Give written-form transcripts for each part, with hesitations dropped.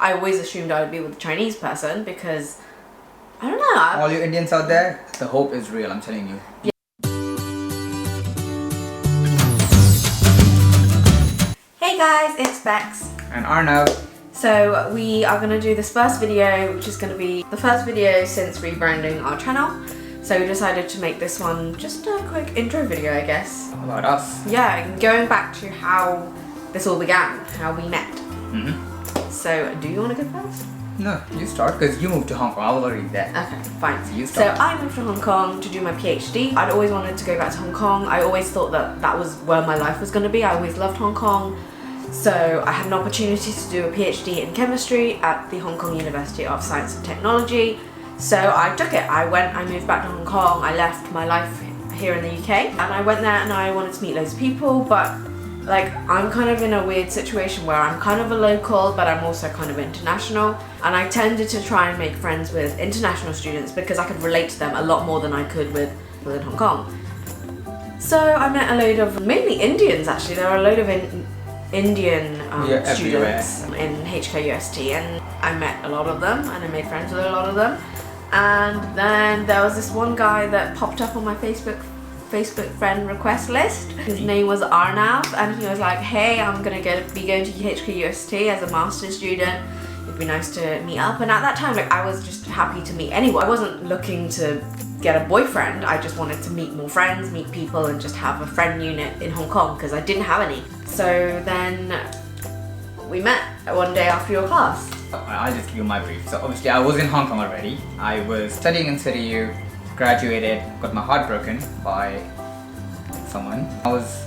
I always assumed I would be with a Chinese person because, I don't know. All you Indians out there, the hope is real, I'm telling you. Yeah. Hey guys, it's Bex. And Arnav. So we are going to do this first video, which is going to be the first video since rebranding our channel. So we decided to make this one just a quick intro video, I guess. About us. Yeah, going back to how this all began, how we met. So, do you want to go first? No, you start because you moved to Hong Kong. I was already there. Okay, fine. So you So start. I moved to Hong Kong to do my PhD. I'd always wanted to go back to Hong Kong. I always thought that that was where my life was going to be. I always loved Hong Kong. So I had an opportunity to do a PhD in chemistry at the Hong Kong University of Science and Technology. So I took it. I moved back to Hong Kong. I left my life here in the UK and I went there and I wanted to meet loads of people, but like I'm kind of in a weird situation where I'm kind of a local but I'm also kind of international, and I tended to try and make friends with international students because I could relate to them a lot more than I could within Hong Kong. So I met a load of mainly Indians actually. There are a load of Indian students in HKUST, and I met a lot of them and I made friends with a lot of them. And then there was this one guy that popped up on my Facebook friend request list. His name was Arnavs, and he was like, hey, I'm gonna be going to HKUST as a master's student. It'd be nice to meet up. And at that time, like, I was just happy to meet anyone. I wasn't looking to get a boyfriend. I just wanted to meet more friends, meet people, and just have a friend unit in Hong Kong because I didn't have any. So then we met one day after your class. I'll just give you my brief. So obviously I was in Hong Kong already. I was studying in CityU, graduated, got my heart broken by someone. I was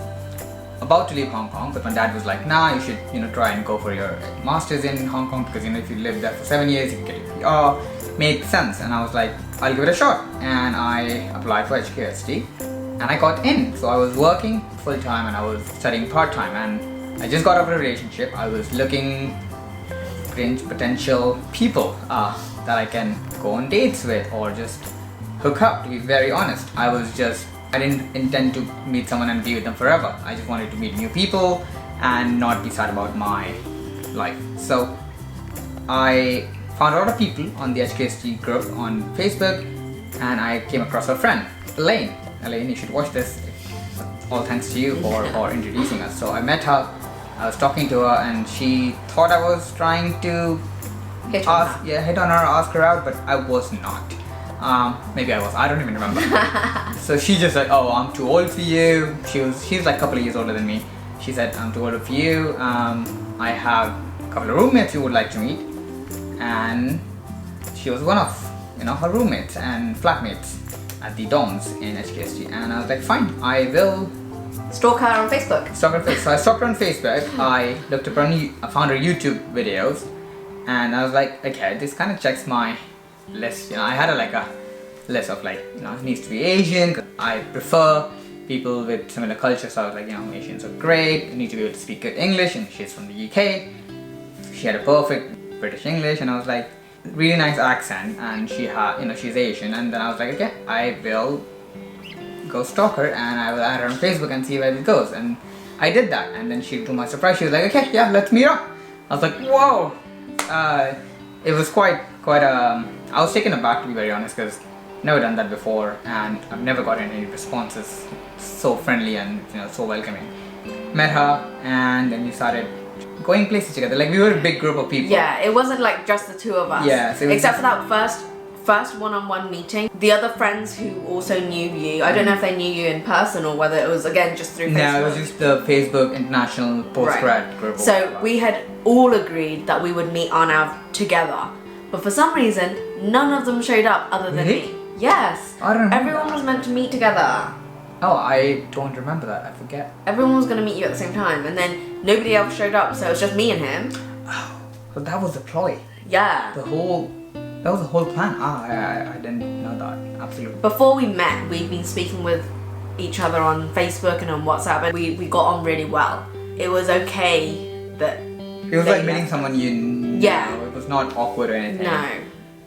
about to leave Hong Kong, but my dad was like, nah, you should try and go for your masters in Hong Kong because if you live there for 7 years, you can get your PR. Made sense, and I was like, I'll give it a shot. And I applied for HKUST and I got in. So I was working full time and I was studying part time, and I just got out of a relationship. I was looking potential people that I can go on dates with or just hook up, to be very honest. I didn't intend to meet someone and be with them forever. I just wanted to meet new people and not be sad about my life. So I found a lot of people on the HKST group on Facebook, and I came across a friend, Elaine. Elaine, you should watch this. All thanks to you for introducing us. So I met her. I was talking to her and she thought I was trying to hit on her, ask her out, but I was not. Maybe I was, I don't even remember. So she just said, oh, I'm too old for you. She's like a couple of years older than me. She said, I'm too old for you. I have a couple of roommates you would like to meet. And she was one of her roommates and flatmates at the dorms in HKST. And I was like, fine, I will Stalk her on Facebook. So I stalked her on Facebook. I looked up her, I found her YouTube videos, and I was like, okay, this kind of checks my list. I had a list of it needs to be Asian. I prefer people with similar culture, so I was like, Asians are great. You need to be able to speak good English, and she's from the UK. She had a perfect British English, and I was like, really nice accent, and she had, she's Asian. And then I was like, okay, I will go stalk her and I will add her on Facebook and see where it goes. And I did that, and then to my surprise, she was like, okay, yeah, let's meet up. I was like, whoa. It was quite I was taken aback, to be very honest, because I've never done that before and I've never gotten any responses so friendly and so welcoming. Met her, and then we started going places together. Like, we were a big group of people. Yeah, it wasn't like just the two of us. Yeah, so except for that first one-on-one meeting. The other friends who also knew you, I don't know if they knew you in person or whether it was again just through Facebook. No, it was just the Facebook international postgrad group. So we had all agreed that we would meet Arnav together, but for some reason none of them showed up other than me. Yes. I don't remember. Everyone was meant to meet together. Oh, I don't remember that. I forget. Everyone was going to meet you at the same time, and then nobody else showed up, so it was just me and him. Oh, so that was the ploy. Yeah. That was the whole plan. I didn't know that. Absolutely. Before we met, we'd been speaking with each other on Facebook and on WhatsApp, and we got on really well. It was okay that it was like meeting someone you knew. Yeah. It was not awkward or anything. No.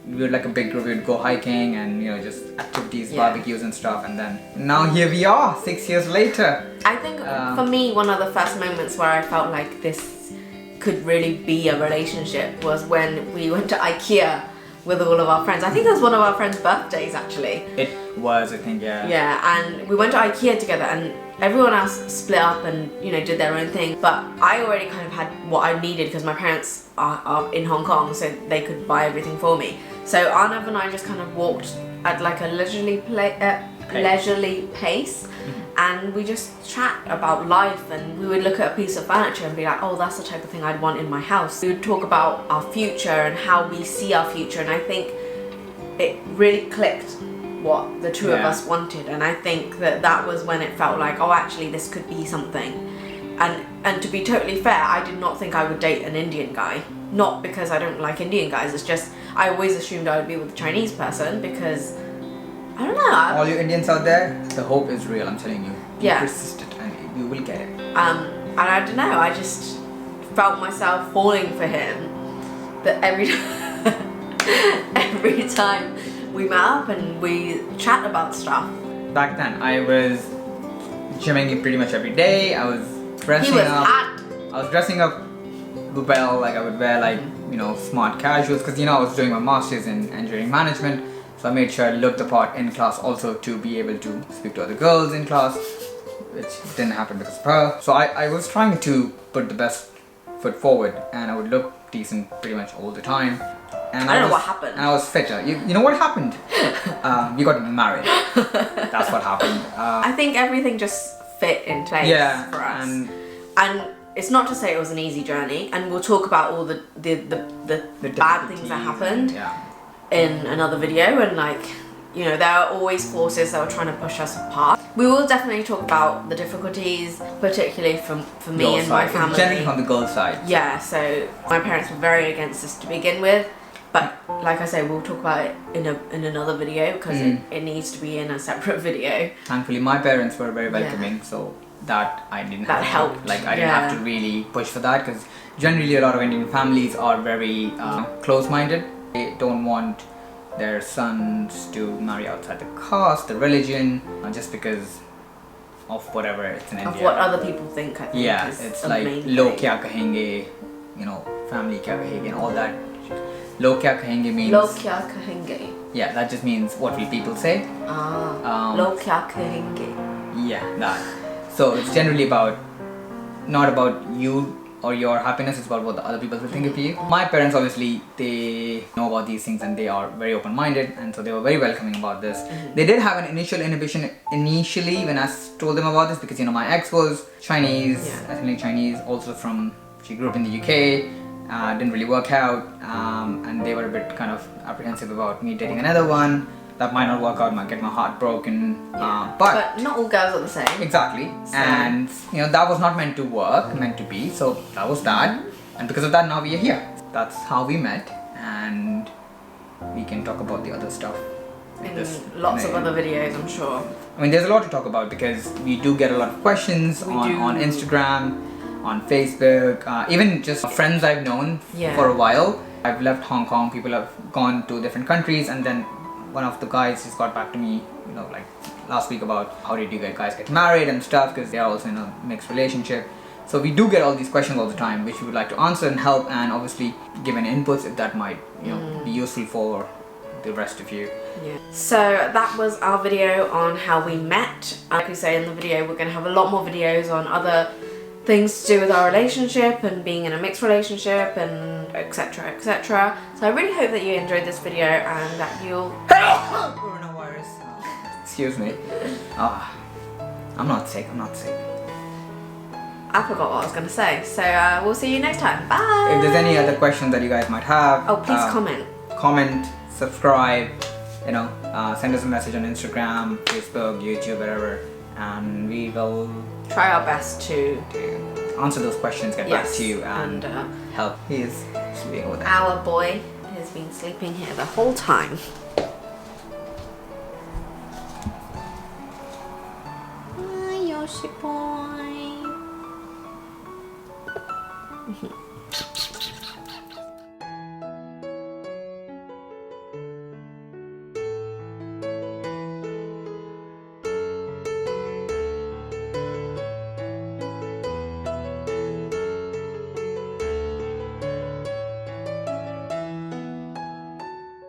We were like a big group. We'd go hiking and just activities, barbecues and stuff. And then now here we are, 6 years later. I think for me, one of the first moments where I felt like this could really be a relationship was when we went to IKEA with all of our friends. I think it was one of our friends' birthdays actually. It was, I think, yeah. Yeah, and we went to IKEA together, and everyone else split up and, you know, did their own thing. But I already kind of had what I needed because my parents are in Hong Kong, so they could buy everything for me. So Arnav and I just kind of walked at like a leisurely pace, and we just chat about life, and we would look at a piece of furniture and be like, oh, that's the type of thing I'd want in my house. We would talk about our future and how we see our future, and I think it really clicked what the two of us wanted, and I think that was when it felt like, oh, actually this could be something. And to be totally fair, I did not think I would date an Indian guy. Not because I don't like Indian guys, it's just I always assumed I would be with a Chinese person because I don't know. All you Indians out there, the hope is real, I'm telling you. You persisted and you will get it. And I don't know, I just felt myself falling for him. That every time we met up and we chat about stuff. Back then, I was gymming pretty much every day. I was dressing up. I was dressing up well, like I would wear like, you know, smart casuals because, you know, I was doing my master's in engineering management. So I made sure I looked the part in class also to be able to speak to other girls in class, which didn't happen because of her. So I was trying to put the best foot forward, and I would look decent pretty much all the time. And I don't know what happened. And I was fitter. You know what happened? We got married. That's what happened. I think everything just fit in place for us. And it's not to say it was an easy journey, and we'll talk about all the bad things that happened in another video, and like, you know, there are always forces that were trying to push us apart. We will definitely talk about the difficulties, particularly for me and my family. Generally from the girl's side. Yeah, so my parents were very against this to begin with, but like I say, we'll talk about it in another video because it needs to be in a separate video. Thankfully, my parents were very welcoming, so that I didn't have helped. Like I didn't have to really push for that, because generally a lot of Indian families are very close-minded. They don't want their sons to marry outside the caste, the religion, just because of whatever it's in India. Of what other people think, I think. Yeah, it's like lo kya kahenge, you know, family kya kahenge and all that. Lo kya kahenge means... Lo kya kahenge. Yeah, that just means what will people say. Lo kya kahenge. Yeah, that. So it's generally about, not about you or your happiness, it's about what the other people will think of you. My parents, obviously, they know about these things and they are very open-minded, and so they were very welcoming about this. They did have an initial inhibition initially when I told them about this, because, you know, my ex was Chinese, ethnically Chinese, also she grew up in the UK, didn't really work out, and they were a bit kind of apprehensive about me dating another one. That might not work out, might get my heart broken, but not all girls are the same. Exactly, so. And you know, that was not meant to work, meant to be, so that was that, and because of that now we are here. That's how we met, and we can talk about the other stuff in lots of other videos, I'm sure. I mean, there's a lot to talk about because we do get a lot of questions on Instagram, on Facebook, even just friends I've known for a while. I've left Hong Kong, people have gone to different countries, and then one of the guys just got back to me, you know, like last week about how did you guys get married and stuff, because they are also in a mixed relationship. So we do get all these questions all the time, which we would like to answer and help, and obviously give any inputs if that might, you know, be useful for the rest of you. Yeah. So that was our video on how we met. Like we say in the video, we're going to have a lot more videos on other things to do with our relationship and being in a mixed relationship and etc, etc. So I really hope that you enjoyed this video and that you'll... Coronavirus. Excuse me. I'm not sick, I forgot what I was going to say. So we'll see you next time. Bye! If there's any other questions that you guys might have... Oh, please comment. Comment, subscribe, you know, send us a message on Instagram, Facebook, YouTube, whatever. And we will... try our best to answer those questions, get back to you, and help. He is sleeping over there. Our boy has been sleeping here the whole time.